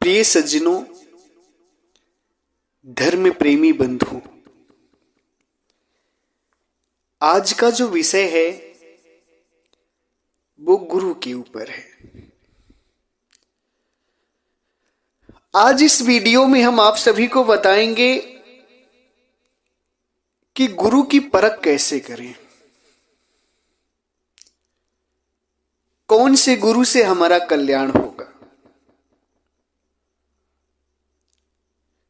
प्रिय सज्जनों, धर्म प्रेमी बंधु, आज का जो विषय है वो गुरु के ऊपर है। आज इस वीडियो में हम आप सभी को बताएंगे कि गुरु की परख कैसे करें, कौन से गुरु से हमारा कल्याण होगा।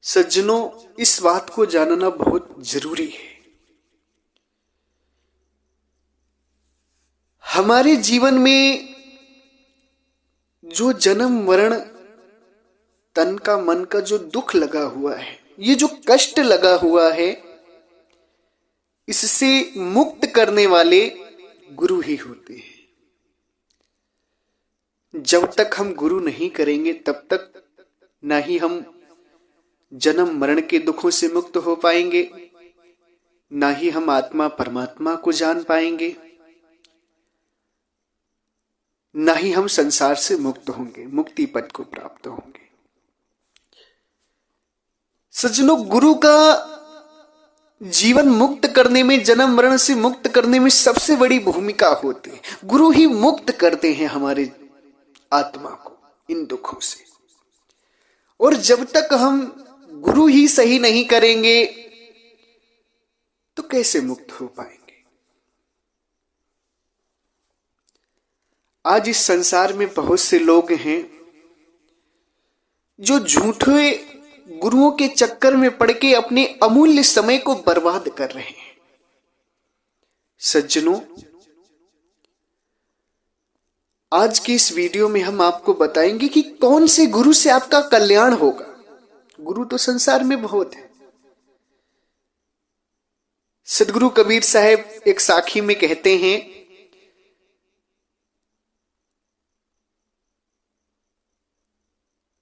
सज्जनों, इस बात को जानना बहुत जरूरी है। हमारे जीवन में जो जन्म मरण तन का मन का जो दुख लगा हुआ है, ये जो कष्ट लगा हुआ है, इससे मुक्त करने वाले गुरु ही होते हैं। जब तक हम गुरु नहीं करेंगे तब तक ना ही हम जन्म मरण के दुखों से मुक्त हो पाएंगे, ना ही हम आत्मा परमात्मा को जान पाएंगे, ना ही हम संसार से मुक्त होंगे, मुक्ति पद को प्राप्त होंगे। सज्जनों, गुरु का जीवन मुक्त करने में, जन्म मरण से मुक्त करने में सबसे बड़ी भूमिका होती है। गुरु ही मुक्त करते हैं हमारे आत्मा को इन दुखों से। और जब तक हम गुरु ही सही नहीं करेंगे तो कैसे मुक्त हो पाएंगे। आज इस संसार में बहुत से लोग हैं जो झूठे गुरुओं के चक्कर में पड़ के अपने अमूल्य समय को बर्बाद कर रहे हैं। सज्जनों, आज की इस वीडियो में हम आपको बताएंगे कि कौन से गुरु से आपका कल्याण होगा। गुरु तो संसार में बहुत है। सदगुरु कबीर साहब एक साखी में कहते हैं,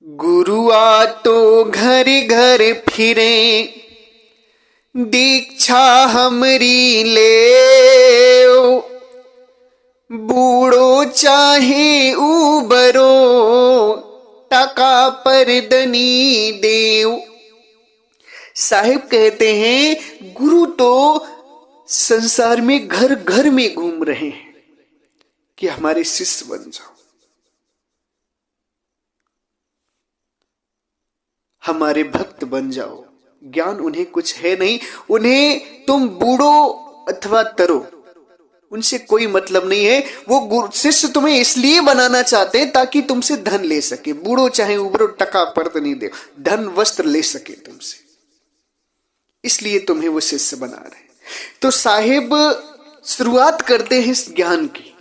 गुरु आ तो घर घर फिरे, दीक्षा हमरी ले, बूढ़ो चाहे उबरो, टका पर दनी देव। साहिब कहते हैं, गुरु तो संसार में घर घर में घूम रहे हैं कि हमारे शिष्य बन जाओ, हमारे भक्त बन जाओ। ज्ञान उन्हें कुछ है नहीं, उन्हें तुम बूढ़ो अथवा तरो, उनसे कोई मतलब नहीं है। वो गुरु शिष्य तुम्हें इसलिए बनाना चाहते हैं ताकि तुमसे धन ले सके। बूढ़ो चाहे उबरो, टका पर्द नहीं दे, धन वस्त्र ले सके तुमसे, इसलिए तुम्हें वो शिष्य बना रहे। तो साहिब शुरुआत करते हैं इस ज्ञान की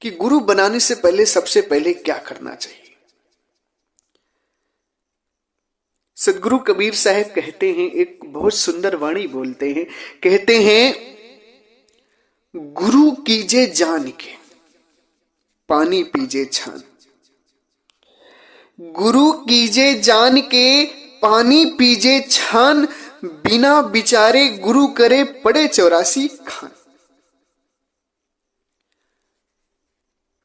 कि गुरु बनाने से पहले सबसे पहले क्या करना चाहिए। सदगुरु कबीर साहब कहते हैं, एक बहुत सुंदर वाणी बोलते हैं, कहते हैं, गुरु कीजे जान के, पानी पीजे छान। गुरु कीजे जान के, पानी पीजे छान, बिना बिचारे गुरु करे पड़े 84 खान।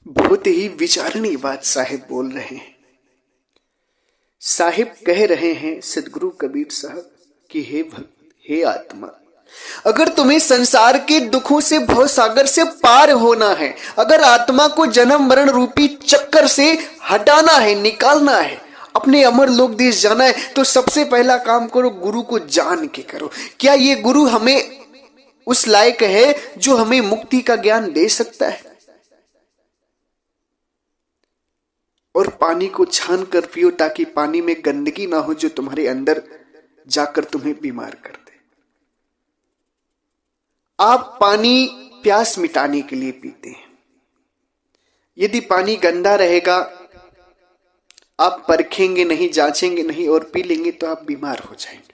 बहुत ही विचारणी बात साहिब बोल रहे हैं। साहिब कह रहे हैं सदगुरु कबीर साहब कि हे भक्त, हे आत्मा, अगर तुम्हें संसार के दुखों से, भव सागर से पार होना है, अगर आत्मा को जन्म मरण रूपी चक्कर से हटाना है, निकालना है, अपने अमर लोक देश जाना है, तो सबसे पहला काम करो, गुरु को जान के करो। क्या ये गुरु हमें उस लायक है जो हमें मुक्ति का ज्ञान दे सकता है? और पानी को छान कर पियो ताकि पानी में गंदगी ना हो जो तुम्हारे अंदर जाकर तुम्हें बीमार कर दे। आप पानी प्यास मिटाने के लिए पीते हैं। यदि पानी गंदा रहेगा, आप परखेंगे नहीं, जांचेंगे नहीं और पी लेंगे तो आप बीमार हो जाएंगे।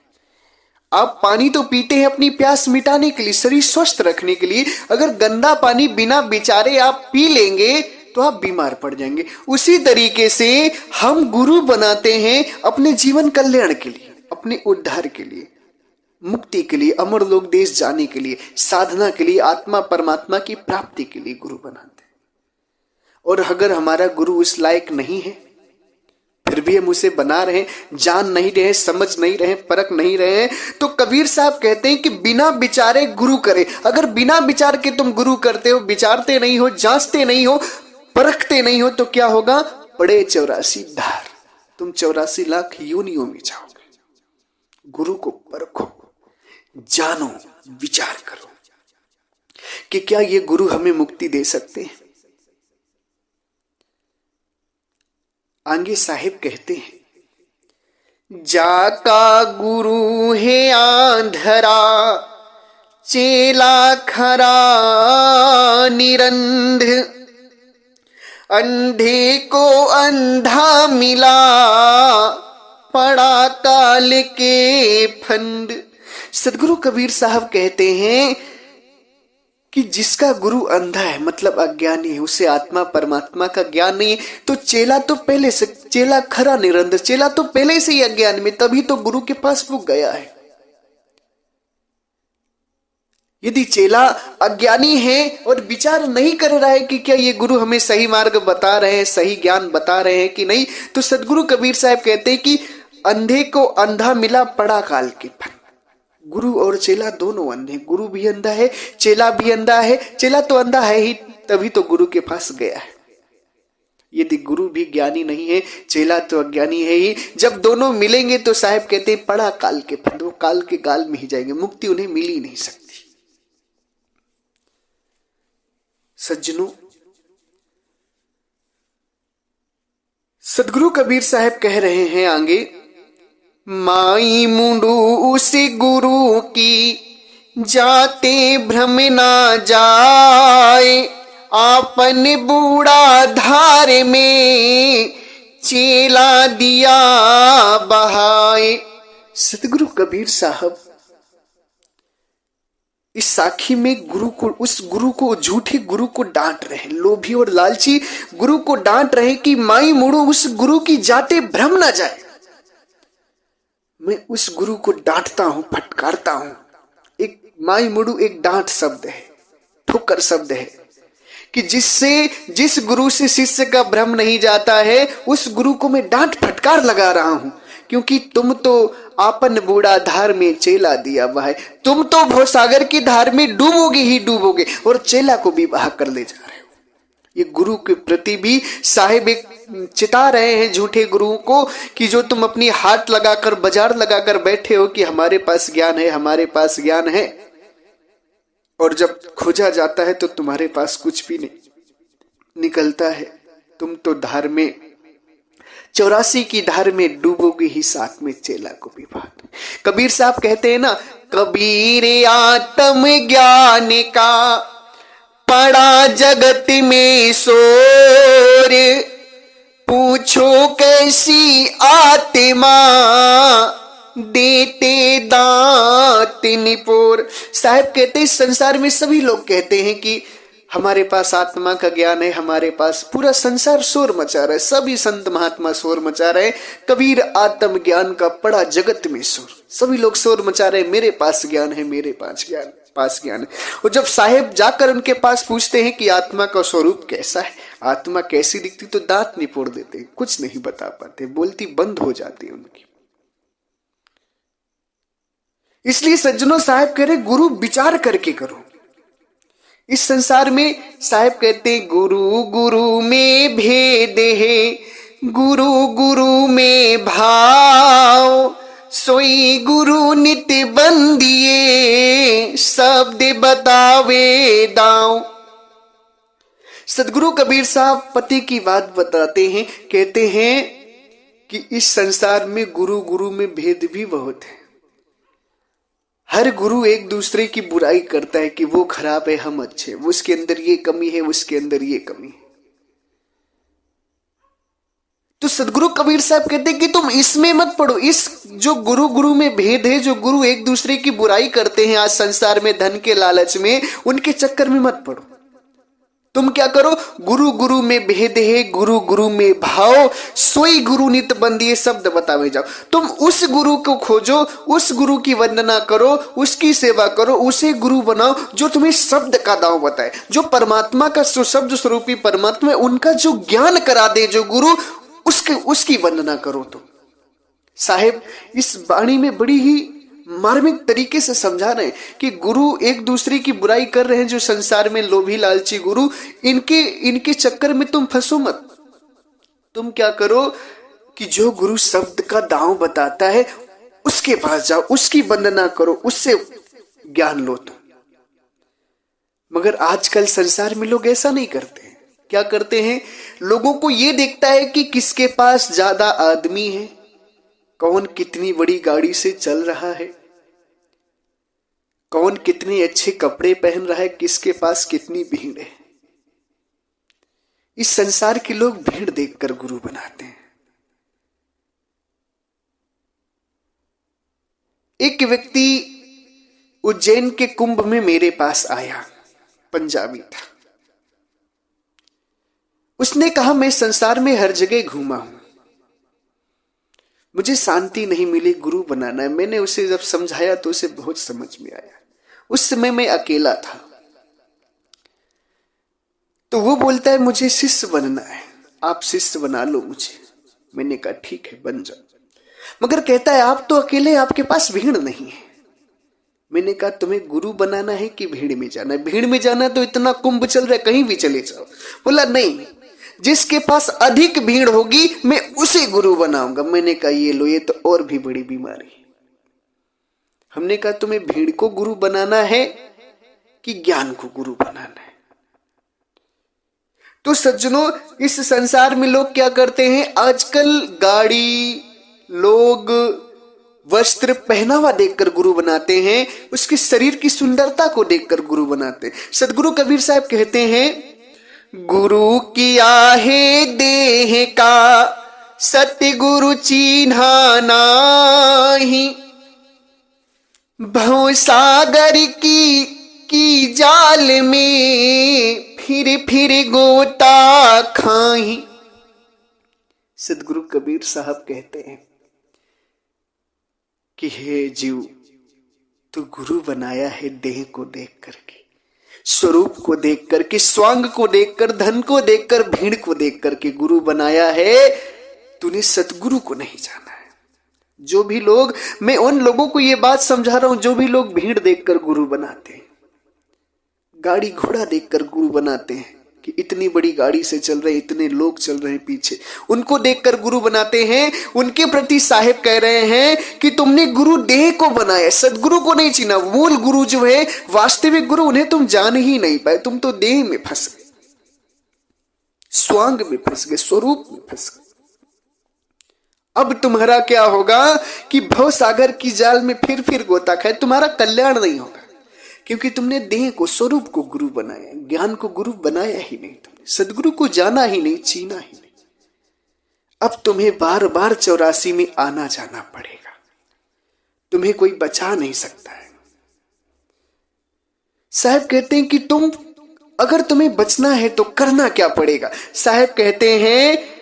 आप पानी तो पीते हैं अपनी प्यास मिटाने के लिए, शरीर स्वस्थ रखने के लिए। अगर गंदा पानी बिना विचारे आप पी लेंगे तो आप बीमार पड़ जाएंगे। उसी तरीके से हम गुरु बनाते हैं अपने जीवन कल्याण के लिए, अपने उद्धार के लिए, मुक्ति के लिए, अमर लोक देश जाने के लिए, साधना के लिए, आत्मा परमात्मा की प्राप्ति के लिए गुरु बनाते हैं। और अगर हमारा गुरु उस लायक नहीं है, फिर भी हम उसे बना रहे हैं, जान नहीं रहे, समझ नहीं रहे, परख नहीं रहे हैं। तो कबीर साहब कहते हैं कि बिना विचारे गुरु करे। अगर बिना विचार के तुम गुरु करते हो, विचारते नहीं हो, जांचते नहीं हो, परखते नहीं हो, तो क्या होगा? पड़े 84 धार, तुम 84 लाख योनियों में जाओगे। गुरु को परखो, जानो, विचार करो कि क्या ये गुरु हमें मुक्ति दे सकते हैं। आगे साहिब कहते हैं, जाका गुरु है आंधरा, चेला खरा निरंध, अंधे को अंधा मिला, पड़ा काल के फंद। सदगुरु कबीर साहब कहते हैं कि जिसका गुरु अंधा है, मतलब अज्ञानी है, उसे आत्मा परमात्मा का ज्ञान नहीं है, तो चेला तो पहले से, चेला खरा निरंतर, चेला तो पहले से ही अज्ञान में, तभी तो गुरु के पास वो गया है। यदि चेला अज्ञानी है और विचार नहीं कर रहा है कि क्या ये गुरु हमें सही मार्ग बता रहे हैं, सही ज्ञान बता रहे हैं कि नहीं, तो सदगुरु कबीर साहब कहते हैं कि अंधे को अंधा मिला, पड़ा काल के फंद। गुरु और चेला दोनों अंधे, गुरु भी अंधा है, चेला भी अंधा है। चेला तो अंधा है ही, तभी तो गुरु के पास गया है। यदि गुरु भी ज्ञानी नहीं है, चेला तो अज्ञानी है ही, जब दोनों मिलेंगे तो साहब कहते हैं पड़ा काल के फंद, वो काल के गाल में ही जाएंगे, मुक्ति उन्हें मिल ही नहीं सकती। सज्जनों, सदगुरु कबीर साहब कह रहे हैं आगे, माई मुंडू उस गुरु की, जाते भ्रम ना जाए, आपन बूढ़ा धार में, चेला दिया बहाए। सदगुरु कबीर साहब इस साखी में गुरु को, उस गुरु को, झूठे गुरु को डांट रहे हैं, लोभी और लालची गुरु को डांट रहे कि माई मुड़ो उस गुरु की, जाते भ्रम ना जाए। मैं उस गुरु को डांटता हूं, फटकारता हूं। एक माई मुड़ू एक डांट शब्द है, ठोकर शब्द है कि जिस गुरु से शिष्य का भ्रम नहीं जाता है, उस गुरु को मैं डांट फटकार लगा रहा हूं, क्योंकि तुम तो आपन बूढ़ा धार में चेला दिया बहाए, तुम तो भवसागर की धार में डूबोगे ही डूबोगे और चेला को भी बहा कर ले जा रहे हो। ये गुरु के प्रति भी साहिब एक चिता रहे हैं झूठे गुरुओं को कि जो तुम अपनी हाथ लगाकर, बाजार लगाकर बैठे हो कि हमारे पास ज्ञान है, हमारे पास ज्ञान है, और जब खोजा जाता है तो तुम्हारे पास कुछ भी नहीं निकलता है। तुम तो धार में 84 की धार में डूबोगे ही, साथ में चेला को भी बहा दो। कबीर साहब कहते हैं ना, कबीर आत्म ज्ञान का पड़ा जगत में शोर, पूछो कैसी आत्मा देते दांत निपोर। साहब कहते हैं संसार में सभी लोग कहते हैं कि हमारे पास आत्मा का ज्ञान है, हमारे पास, पूरा संसार शोर मचा रहा है, सभी संत महात्मा शोर मचा रहे हैं, कबीर आत्म ज्ञान का पड़ा जगत में शोर, सभी लोग शोर मचा रहे हैं, मेरे पास ज्ञान है, मेरे पास ज्ञान है। और जब साहेब जाकर उनके पास पूछते हैं कि आत्मा का स्वरूप कैसा है, आत्मा कैसी दिखती, तो दांत निपोड़ देते, कुछ नहीं बता पाते, बोलती बंद हो जाती उनकी। इसलिए सज्जनों, साहब कह रहे गुरु विचार करके करो। इस संसार में साहब कहते गुरु गुरु में भेद है, गुरु गुरु में भाव, सोई गुरु नित बंदिए, शब्द बतावे दाव। सदगुरु कबीर साहब पति की बात बताते हैं, कहते हैं कि इस संसार में गुरु गुरु में भेद भी बहुत है। हर गुरु एक दूसरे की बुराई करता है कि वो खराब है, हम अच्छे, उसके अंदर ये कमी है, उसके अंदर ये कमी है। तो सदगुरु कबीर साहब कहते हैं कि तुम इसमें मत पड़ो, इस जो गुरु गुरु में भेद है, जो गुरु एक दूसरे की बुराई करते हैं आज संसार में धन के लालच में, उनके चक्कर में मत पड़ो। तुम क्या करो, गुरु गुरु में भेद है, गुरु गुरु में भाव, सोई गुरु नित बंदिए, शब्द बतावे जाओ। तुम उस गुरु को खोजो, उस गुरु की वंदना करो, उसकी सेवा करो, उसे गुरु बनाओ जो तुम्हें शब्द का दाव बताए, जो परमात्मा का शब्द स्वरूपी परमात्मा, उनका जो ज्ञान करा दे जो गुरु, उसकी वंदना करो। तो साहेब इस वाणी में बड़ी ही मार्मिक तरीके से समझा रहे हैं कि गुरु एक दूसरे की बुराई कर रहे हैं, जो संसार में लोभी लालची गुरु, इनके चक्कर में तुम फंसो मत। तुम क्या करो कि जो गुरु शब्द का दांव बताता है उसके पास जाओ, उसकी वंदना करो, उससे ज्ञान लो। तो मगर आजकल संसार में लोग ऐसा नहीं करते हैं। क्या करते हैं, लोगों को यह देखता है कि किसके पास ज्यादा आदमी है, कौन कितनी बड़ी गाड़ी से चल रहा है, कौन कितने अच्छे कपड़े पहन रहा है, किसके पास कितनी भीड़ है। इस संसार के लोग भीड़ देखकर गुरु बनाते हैं। एक व्यक्ति उज्जैन के कुंभ में मेरे पास आया, पंजाबी था। उसने कहा मैं संसार में हर जगह घूमा हूं, मुझे शांति नहीं मिली, गुरु बनाना है। मैंने उसे जब समझाया तो उसे बहुत समझ में आया। उस समय मैं अकेला था। तो वो बोलता है मुझे शिष्य बनना है, आप शिष्य बना लो मुझे। मैंने कहा ठीक है बन जाओ। मगर कहता है आप तो अकेले, आपके पास भीड़ नहीं है। मैंने कहा तुम्हें गुरु बनाना है कि भीड़ में जाना है? भीड़ में जाना है तो इतना कुंभ चल रहा है, कहीं भी चले जाओ। बोला नहीं, जिसके पास अधिक भीड़ होगी मैं उसे गुरु बनाऊंगा। मैंने कहा ये लो, ये तो और भी बड़ी बीमारी। हमने कहा तुम्हें भीड़ को गुरु बनाना है कि ज्ञान को गुरु बनाना है? तो सज्जनों, इस संसार में लोग क्या करते हैं, आजकल गाड़ी, लोग, वस्त्र, पहनावा देखकर गुरु बनाते हैं, उसके शरीर की सुंदरता को देखकर गुरु बनाते हैं। सदगुरु कबीर साहब कहते हैं गुरु किया है देह का सतगुरु चीन्हा नाही, भव सागर की जाल में फिर फिर गोता खाही। सदगुरु कबीर साहब कहते हैं कि हे जीव, तू गुरु बनाया है देह को देख करके, स्वरूप को देख करके, स्वांग को देखकर, धन को देखकर, भीड़ को देख करके गुरु बनाया है। तूने सतगुरु को नहीं जाना है। जो भी लोग, मैं उन लोगों को यह बात समझा रहा हूं जो भी लोग भीड़ देखकर गुरु बनाते हैं, गाड़ी घोड़ा देखकर गुरु बनाते हैं कि इतनी बड़ी गाड़ी से चल रहे, इतने लोग चल रहे हैं पीछे, उनको देखकर गुरु बनाते हैं। उनके प्रति साहेब कह रहे हैं कि तुमने गुरु देह को बनाया, सदगुरु को नहीं चीना। मूल गुरु जो है, वास्तविक गुरु, उन्हें तुम जान ही नहीं पाए। तुम तो देह में फंस गए, स्वांग में फंस गए, स्वरूप में फंस गए। अब तुम्हारा क्या होगा कि भव सागर की जाल में फिर गोता खाए। तुम्हारा कल्याण नहीं होगा, क्योंकि तुमने देह को, स्वरूप को गुरु बनाया, ज्ञान को गुरु बनाया ही नहीं। तुमने सदगुरु को जाना ही नहीं, चीना ही नहीं। अब तुम्हें बार बार 84 में आना जाना पड़ेगा, तुम्हें कोई बचा नहीं सकता है। साहब कहते हैं कि अगर तुम्हें बचना है तो करना क्या पड़ेगा। साहब कहते हैं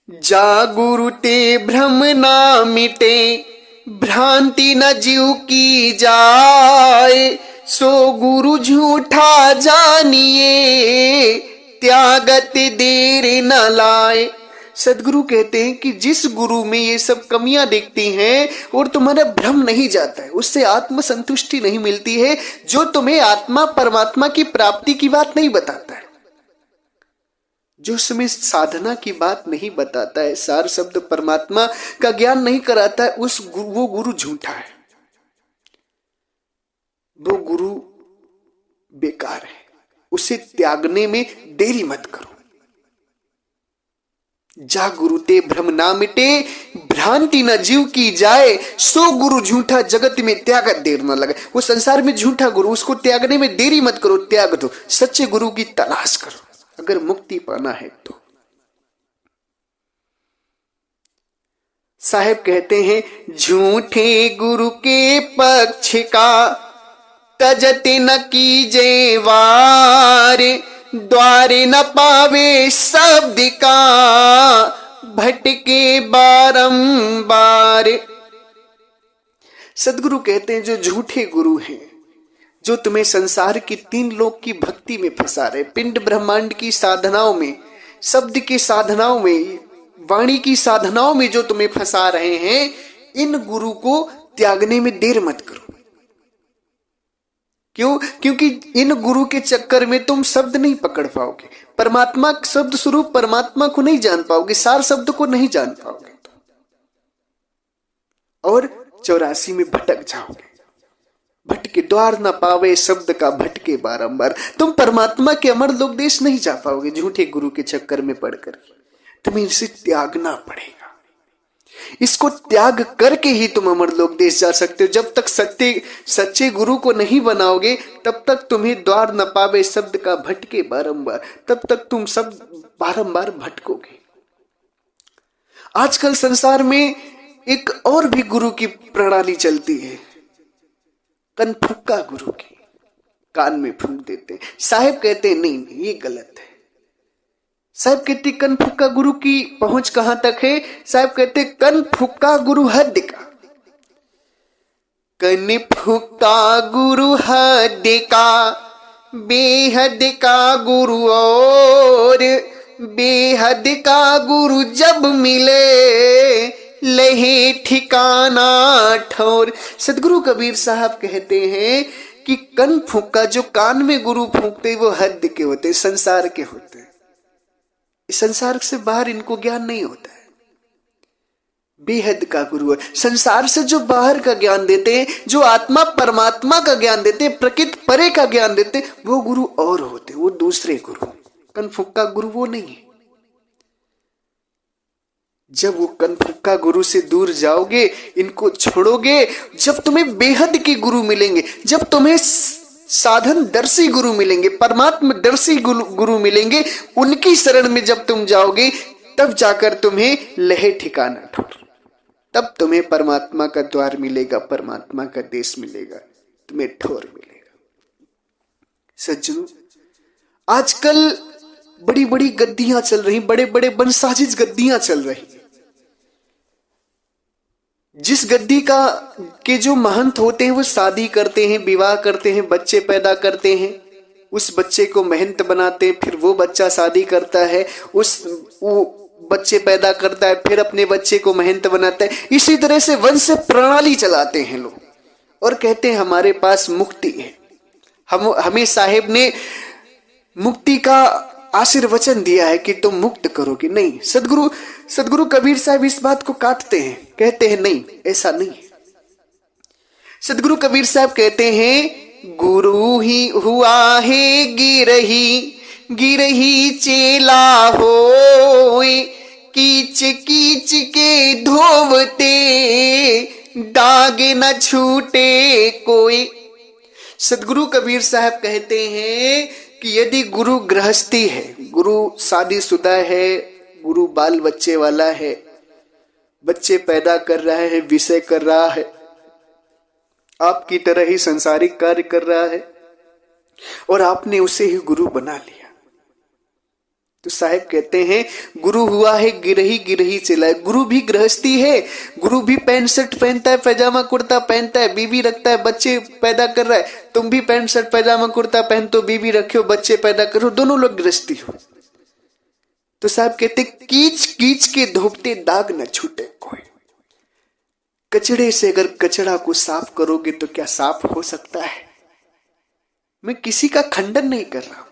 जागुरु ते भ्रम ना मिटे, भ्रांति न जीव की जाए, सो गुरु झूठा जानिए, त्यागत देर न लाए। सदगुरु कहते हैं कि जिस गुरु में ये सब कमियां दिखती हैं और तुम्हारा भ्रम नहीं जाता है, उससे आत्म संतुष्टि नहीं मिलती है, जो तुम्हें आत्मा परमात्मा की प्राप्ति की बात नहीं बताता है, जो उसमें साधना की बात नहीं बताता है, सार शब्द परमात्मा का ज्ञान नहीं कराता है, वो गुरु झूठा है, वो गुरु बेकार है। उसे त्यागने में देरी मत करो। जा गुरु ते भ्रम ना मिटे, भ्रांति न जीव की जाए, सो गुरु झूठा जगत में त्यागत देर न लगे। वो संसार में झूठा गुरु, उसको त्यागने में देरी मत करो, त्याग दो। सच्चे गुरु की तलाश करो अगर मुक्ति पाना है तो। साहेब कहते हैं झूठे गुरु के पक्ष का तजते न कीजे वार, द्वारे न पावे शब्द का भटके बारंबार। सदगुरु कहते हैं जो झूठे गुरु हैं, जो तुम्हें संसार की 3 लोक की भक्ति में फंसा रहे, पिंड ब्रह्मांड की साधनाओं में, शब्द की साधनाओं में, वाणी की साधनाओं में जो तुम्हें फंसा रहे हैं, इन गुरु को त्यागने में देर मत करो। क्यों? क्योंकि इन गुरु के चक्कर में तुम शब्द नहीं पकड़ पाओगे, परमात्मा शब्द स्वरूप परमात्मा को नहीं जान पाओगे, सार शब्द को नहीं जान पाओगे और 84 में भटक जाओगे। भटके द्वार न पावे शब्द का भटके बारंबार। तुम परमात्मा के अमर लोक देश नहीं जा पाओगे झूठे गुरु के चक्कर में पड़कर। तुम्हें इसे त्यागना पड़ेगा। इसको त्याग करके ही तुम अमर लोक देश जा सकते हो। जब तक सच्चे गुरु को नहीं बनाओगे तब तक तुम्हें द्वार न पावे शब्द का भटके बारंबार, तब तक तुम सब बारंबार भटकोगे। आजकल संसार में एक और भी गुरु की प्रणाली चलती है, कनफुक्का गुरु की। कान में फूंक देते हैं। साहेब कहते हैं नहीं नहीं ये गलत है। साहब कहते कनफुक्का गुरु की पहुंच कहां तक है? साहब कहते कनफुक्का गुरु हद का। कनफुक्का गुरु हद का, बेहद का गुरु और बेहद का गुरु जब मिले लहे ठिकाना ठौर। सदगुरु कबीर साहब कहते हैं कि कन फूंका, जो कान में गुरु फूंकते वो हद के होते, संसार के होते। इस संसार से बाहर इनको ज्ञान नहीं होता है। बेहद का गुरु है। संसार से जो बाहर का ज्ञान देते हैं, जो आत्मा परमात्मा का ज्ञान देते हैं, प्रकृति परे का ज्ञान देते हैं, वो गुरु और होते, वो दूसरे गुरु। कनफुक्का गुरु वो नहीं है। जब वो कनफुक्का गुरु से दूर जाओगे, इनको छोड़ोगे, जब तुम्हें बेहद के गुरु मिलेंगे, जब तुम्हें साधन दर्शी गुरु मिलेंगे, परमात्मा दर्शी गुरु मिलेंगे, उनकी शरण में जब तुम जाओगे तब जाकर तुम्हें लहे ठिकाना ठौर, तब तुम्हें परमात्मा का द्वार मिलेगा, परमात्मा का देश मिलेगा, तुम्हें ठौर मिलेगा। सज्जनों, आजकल बड़ी बड़ी गद्दियां चल रही, बड़े बड़े बनसाजिश गद्दियां चल रही। जिस गद्दी के जो महंत होते हैं वो शादी करते हैं, विवाह करते हैं, बच्चे पैदा करते हैं, उस बच्चे को महंत बनाते हैं, फिर वो बच्चा शादी करता है, वो बच्चे पैदा करता है, फिर अपने बच्चे को महंत बनाता है। इसी तरह से वंश प्रणाली चलाते हैं लोग और कहते हैं हमारे पास मुक्ति है, हमें साहेब ने मुक्ति का आशीर्वचन दिया है कि तुम मुक्त करोगे। नहीं, सदगुरु कबीर साहब इस बात को काटते हैं, कहते हैं नहीं, ऐसा नहीं है। सदगुरु कबीर साहब कहते हैं गुरु ही हुआ है गिरही, गिरही चेला होए, कीच कीच के धोवते दाग न छूटे कोई। सदगुरु कबीर साहब कहते हैं कि यदि गुरु गृहस्थी है, गुरु शादीशुदा है, गुरु बाल बच्चे वाला है, बच्चे पैदा कर रहा है, विषय कर रहा है, आपकी तरह ही संसारिक कार्य कर रहा है और आपने उसे ही गुरु बना लिया, तो साहेब कहते हैं गुरु हुआ है गिरही, गिरही चला है। गुरु भी गृहस्थी है, गुरु भी पैंट शर्ट पहनता है, पैजामा कुर्ता पहनता है, बीवी रखता है, बच्चे पैदा कर रहा है। तुम भी पैंट शर्ट पैजामा कुर्ता पहनते हो, बीवी रखे हो, बच्चे पैदा करो, दोनों लोग गृहस्थी हो। तो साहब कहते कीच कीच के धोपते दाग न छूटे कोई। कचड़े से अगर कचड़ा को साफ करोगे तो क्या साफ हो सकता है? मैं किसी का खंडन नहीं कर रहा हूं,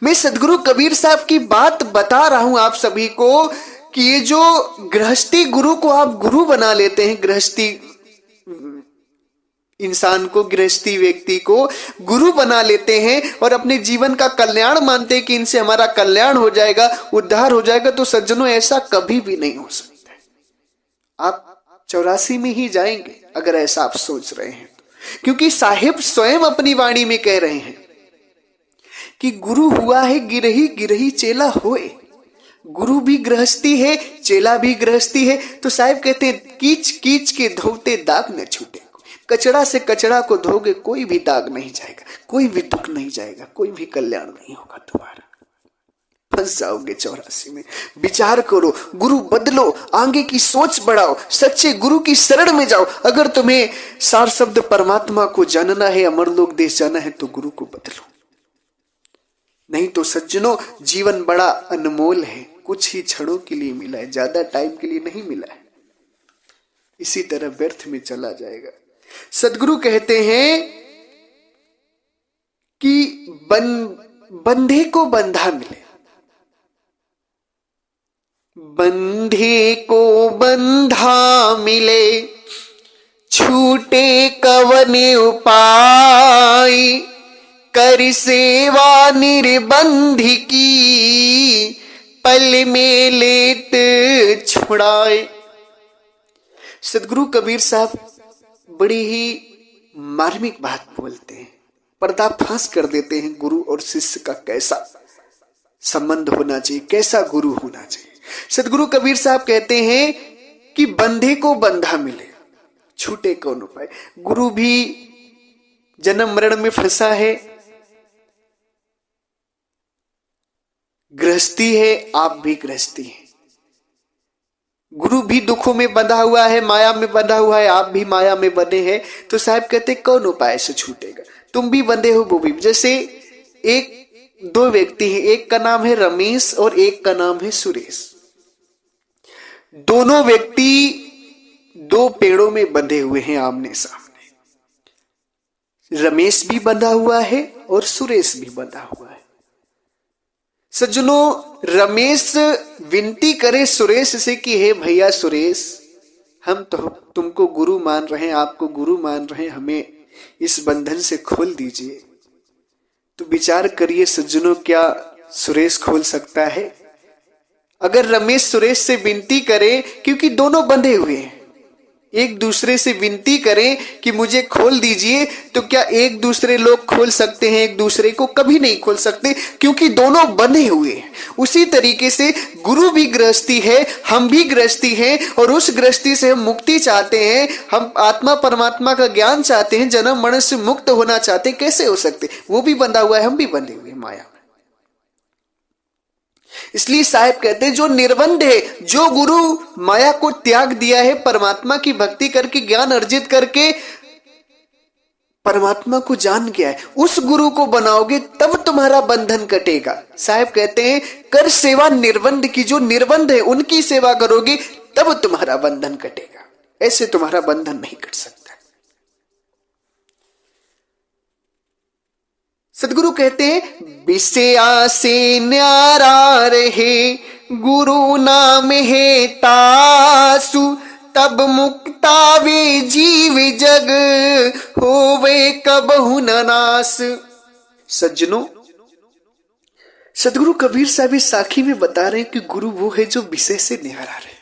मैं सदगुरु कबीर साहब की बात बता रहा हूं आप सभी को कि ये जो गृहस्थी गुरु को आप गुरु बना लेते हैं, गृहस्थी इंसान को, गृहस्थी व्यक्ति को गुरु बना लेते हैं और अपने जीवन का कल्याण मानते हैं कि इनसे हमारा कल्याण हो जाएगा, उद्धार हो जाएगा, तो सज्जनों ऐसा कभी भी नहीं हो सकता है। आप 84 में ही जाएंगे अगर ऐसा आप सोच रहे हैं तो, क्योंकि साहिब स्वयं अपनी वाणी में कह रहे हैं कि गुरु हुआ है गिरही, गिरही चेला होए। गुरु भी गृहस्थी है, चेला भी गृहस्थी है। तो साहिब कहते हैं कीच कीच के धोते दाग न छूटे। कचड़ा से कचड़ा को धोगे कोई भी दाग नहीं जाएगा, कोई भी दुख नहीं जाएगा, कोई भी कल्याण नहीं होगा तुम्हारा। फंस जाओगे 84 में। विचार करो, गुरु बदलो, आगे की सोच बढ़ाओ, सच्चे गुरु की शरण में जाओ। अगर तुम्हें सार शब्द परमात्मा को जानना है, अमरलोक देश जाना है, तो गुरु को बदलो। नहीं तो सज्जनों, जीवन बड़ा अनमोल है, कुछ ही क्षणों के लिए मिला है, ज्यादा टाइम के लिए नहीं मिला है, इसी तरह व्यर्थ में चला जाएगा। सदगुरु कहते हैं कि बंधे को बंधा मिले, बंधे को बंधा मिले, छूटे कवन उपाय, कर सेवा निर्बंध की, पल में लेत छुड़ाए। सदगुरु कबीर साहब बड़ी ही मार्मिक बात बोलते हैं, पर्दाफाश कर देते हैं गुरु और शिष्य का कैसा संबंध होना चाहिए, कैसा गुरु होना चाहिए। सदगुरु कबीर साहब कहते हैं कि बंधे को बंधा मिले, छूटे कौन उपाय। गुरु भी जन्म मरण में फंसा है, गृहस्थी है, आप भी गृहस्थी हैं। गुरु भी दुखों में बंधा हुआ है, माया में बंधा हुआ है, आप भी माया में बंधे हैं। तो साहब कहते कौन उपाय से छूटेगा, तुम भी बंधे हो, वो भी। जैसे एक दो व्यक्ति हैं, एक का नाम है रमेश और एक का नाम है सुरेश। दोनों व्यक्ति दो पेड़ों में बंधे हुए हैं आमने सामने, रमेश भी बंधा हुआ है और सुरेश भी बंधा हुआ है। सज्जनों, रमेश विनती करे सुरेश से कि हे भैया सुरेश, हम तो तुमको गुरु मान रहे हैं, आपको गुरु मान रहे हैं, हमें इस बंधन से खोल दीजिए। तो विचार करिए सज्जनों, क्या सुरेश खोल सकता है? अगर रमेश सुरेश से विनती करे, क्योंकि दोनों बंधे हुए हैं, एक दूसरे से विनती करें कि मुझे खोल दीजिए, तो क्या एक दूसरे लोग खोल सकते हैं एक दूसरे को? कभी नहीं खोल सकते, क्योंकि दोनों बंधे हुए हैं। उसी तरीके से गुरु भी गृहस्थी है, हम भी गृहस्थी हैं, और उस गृहस्थी से हम मुक्ति चाहते हैं, हम आत्मा परमात्मा का ज्ञान चाहते हैं, जन्म मरण से मुक्त होना चाहते हैं। कैसे हो सकते? वो भी बंधा हुआ है, हम भी बंधे हुए हैं माया में। इसलिए साहब कहते हैं जो निर्बंध है, जो गुरु माया को त्याग दिया है, परमात्मा की भक्ति करके ज्ञान अर्जित करके परमात्मा को जान गया है, उस गुरु को बनाओगे तब तुम्हारा बंधन कटेगा। साहब कहते हैं कर सेवा निर्बंध की, जो निर्बंध है उनकी सेवा करोगे तब तुम्हारा बंधन कटेगा, ऐसे तुम्हारा बंधन नहीं कट सकता। सदगुरु कहते हैं विषया से न्यारा रहे, गुरु नाम है तासु, तब मुक्तावे जीव जग, होवे कबहु न नास। सज्जनों, सदगुरु कबीर साहब इस साखी में बता रहे हैं कि गुरु वो है जो विषय से न्यारा रहे,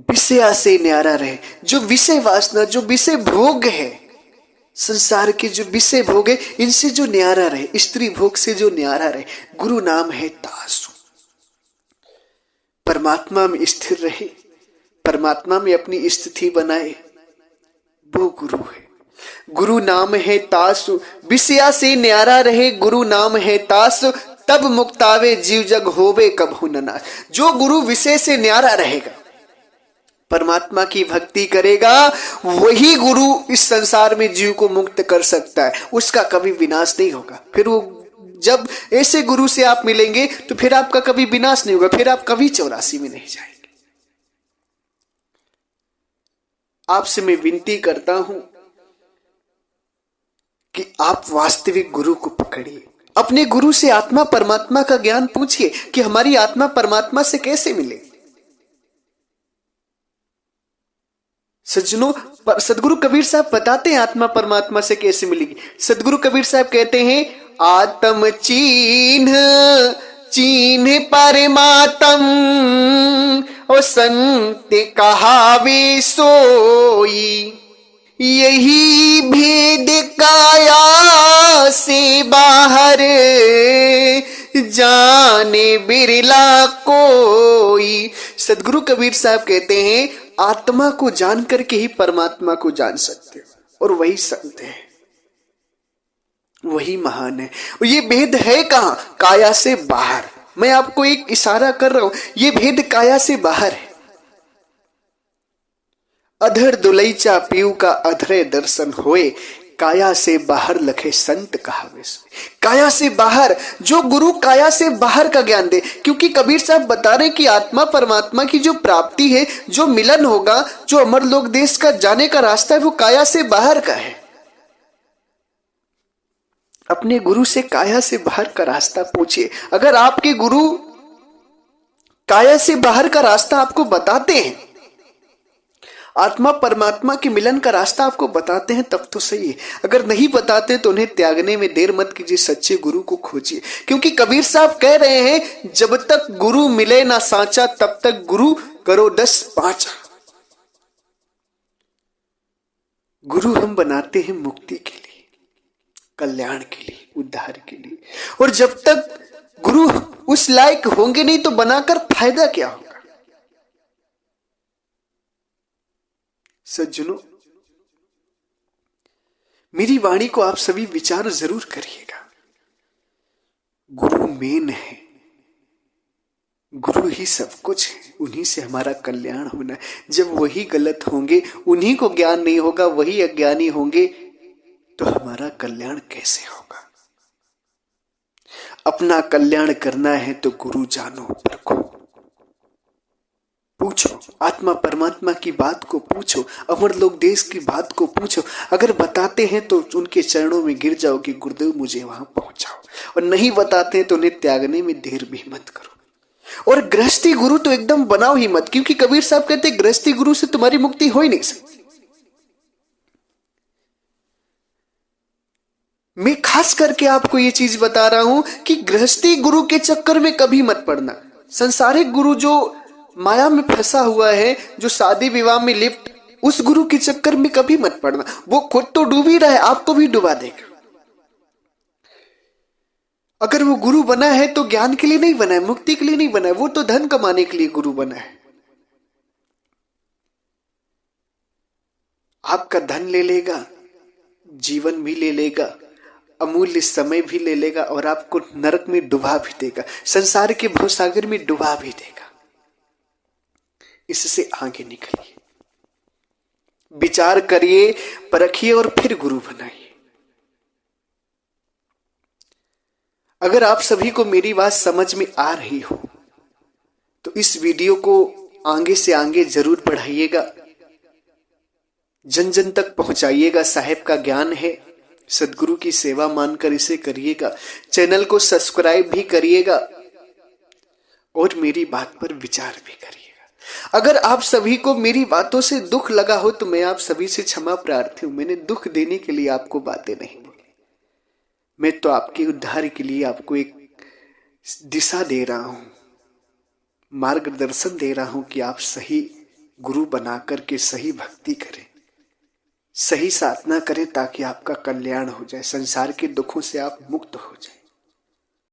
विषया से न्यारा रहे, जो विषय वासना, जो विषय भोग है, संसार के जो विषय भोग है, इनसे जो न्यारा रहे, स्त्री भोग से जो न्यारा रहे। गुरु नाम है तासु, परमात्मा में स्थिर रहे, परमात्मा में अपनी स्थिति बनाए, वो गुरु है। गुरु नाम है तासु, विषया से न्यारा रहे, गुरु नाम है तासु, तब मुक्तावे जीव जग, होवे कबहु न नाश। जो गुरु विषय से न्यारा रहेगा, परमात्मा की भक्ति करेगा, वही गुरु इस संसार में जीव को मुक्त कर सकता है, उसका कभी विनाश नहीं होगा। फिर वो जब ऐसे गुरु से आप मिलेंगे तो फिर आपका कभी विनाश नहीं होगा, फिर आप कभी 84 में नहीं जाएंगे। आपसे मैं विनती करता हूं कि आप वास्तविक गुरु को पकड़िए, अपने गुरु से आत्मा परमात्मा का ज्ञान पूछिए कि हमारी आत्मा परमात्मा से कैसे मिले। सज्जनों, सदगुरु कबीर साहब बताते हैं आत्मा परमात्मा से कैसे मिलेगी। सदगुरु कबीर साहब कहते हैं आत्म चिन्ह चिन्ह परमात्म, और संत कहावे सोई, यही भेद काया से बाहर, जाने बिरला कोई। सदगुरु कबीर साहब कहते हैं आत्मा को जान करके ही परमात्मा को जान सकते हो, और वही संत है, वही महान है। ये भेद है कहां? काया से बाहर। मैं आपको एक इशारा कर रहा हूं, ये भेद काया से बाहर है। अधर दुलैचा पीऊ का अधरे दर्शन होए, काया से बाहर लखे संत कहावे सोई। काया से बाहर, जो गुरु काया से बाहर का ज्ञान दे, क्योंकि कबीर साहब बता रहे कि आत्मा परमात्मा की जो प्राप्ति है, जो मिलन होगा, जो अमरलोक देश का जाने का रास्ता है, वो काया से बाहर का है। अपने गुरु से काया से बाहर का रास्ता पूछिए। अगर आपके गुरु काया से बाहर का रास्ता आपको बताते हैं, आत्मा परमात्मा के मिलन का रास्ता आपको बताते हैं, तब तो सही है। अगर नहीं बताते तो उन्हें त्यागने में देर मत कीजिए, सच्चे गुरु को खोजिए। क्योंकि कबीर साहब कह रहे हैं, जब तक गुरु मिले ना साचा, तब तक गुरु करो 10 पांचा। गुरु हम बनाते हैं मुक्ति के लिए, कल्याण के लिए, उद्धार के लिए। और जब तक गुरु उस लायक होंगे नहीं तो बनाकर फायदा क्या होगा। सज्जनों, मेरी वाणी को आप सभी विचार जरूर करिएगा। गुरु मेन है, गुरु ही सब कुछ है, उन्हीं से हमारा कल्याण होना है। जब वही गलत होंगे, उन्हीं को ज्ञान नहीं होगा, वही अज्ञानी होंगे, तो हमारा कल्याण कैसे होगा। अपना कल्याण करना है तो गुरु जानो, परखो, पूछो, आत्मा परमात्मा की बात को पूछो, अमरलोक देश की बात को पूछो। अगर बताते हैं तो उनके चरणों में गिर जाओ कि गुरुदेव मुझे वहां पहुंचाओ, और नहीं बताते हैं तो उन्हें त्यागने में देर भी मत करो। और गृहस्थी गुरु तो एकदम बनाओ ही मत, क्योंकि कबीर साहब कहते हैं गृहस्थी गुरु से तुम्हारी मुक्ति हो ही नहीं सकती। मैं खास करके आपको यह चीज बता रहा हूं कि गृहस्थी गुरु के चक्कर में कभी मत पड़ना। संसारिक गुरु जो माया में फंसा हुआ है, जो शादी विवाह में लिप्त, उस गुरु के चक्कर में कभी मत पड़ना। वो खुद तो डूब ही रहा है, आपको भी डुबा देगा। अगर वो गुरु बना है तो ज्ञान के लिए नहीं बना है, मुक्ति के लिए नहीं बना है, वो तो धन कमाने के लिए गुरु बना है। आपका धन ले लेगा, जीवन भी ले लेगा, अमूल्य समय भी ले लेगा, और आपको नरक में डुबा भी देगा, संसार के भवसागर में डुबा भी देगा। इससे आगे निकलिए, विचार करिए, परखिए और फिर गुरु बनाइए। अगर आप सभी को मेरी बात समझ में आ रही हो तो इस वीडियो को आगे से आगे जरूर बढ़ाइएगा, जन जन तक पहुंचाइएगा। साहेब का ज्ञान है, सदगुरु की सेवा मानकर इसे करिएगा। चैनल को सब्सक्राइब भी करिएगा और मेरी बात पर विचार भी करिएगा। अगर आप सभी को मेरी बातों से दुख लगा हो तो मैं आप सभी से क्षमा प्रार्थी हूं। मैंने दुख देने के लिए आपको बातें नहीं बोली, मैं तो आपके उद्धार के लिए आपको एक दिशा दे रहा हूं, मार्गदर्शन दे रहा हूं कि आप सही गुरु बना करके सही भक्ति करें, सही साधना करें, ताकि आपका कल्याण हो जाए, संसार के दुखों से आप मुक्त हो जाए।